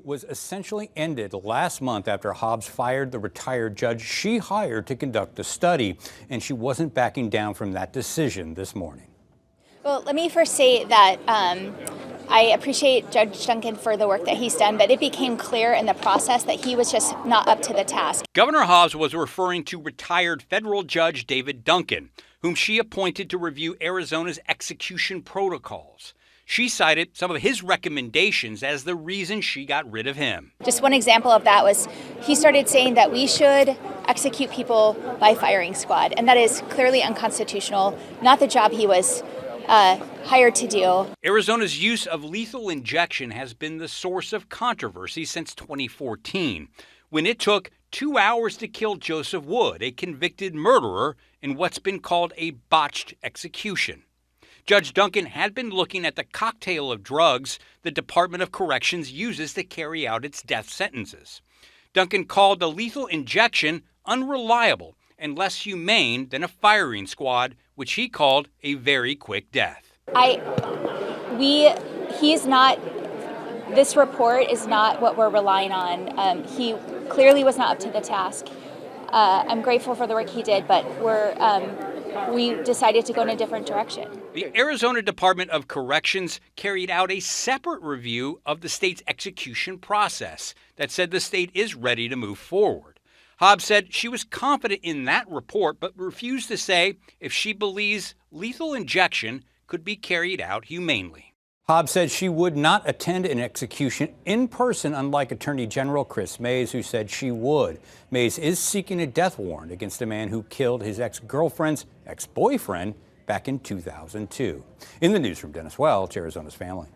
Was essentially ended last month after Hobbs fired the retired judge she hired to conduct a study, and she wasn't backing down from that decision this morning. Well, let me first say that I appreciate Judge Duncan for the work that he's done, but it became clear in the process that he was just not up to the task. Governor Hobbs was referring to retired federal judge David Duncan, whom she appointed to review Arizona's execution protocols. She cited some of his recommendations as the reason she got rid of him. Just one example of that was he started saying that we should execute people by firing squad, and that is clearly unconstitutional, not the job he was hired to do. Arizona's use of lethal injection has been the source of controversy since 2014, when it took 2 hours to kill Joseph Wood, a convicted murderer, in what's been called a botched execution. Judge Duncan had been looking at the cocktail of drugs the Department of Corrections uses to carry out its death sentences. Duncan called the lethal injection unreliable and less humane than a firing squad, which he called a very quick death. This report is not what we're relying on. He clearly was not up to the task. I'm grateful for the work he did, but we decided to go in a different direction. The Arizona Department of Corrections carried out a separate review of the state's execution process that said the state is ready to move forward. Hobbs said she was confident in that report, but refused to say if she believes lethal injection could be carried out humanely. Hobbs said she would not attend an execution in person, unlike Attorney General Chris Mays, who said she would. Mays is seeking a death warrant against a man who killed his ex-girlfriend's ex-boyfriend back in 2002. In the newsroom, Dennis Welch, Arizona's Family.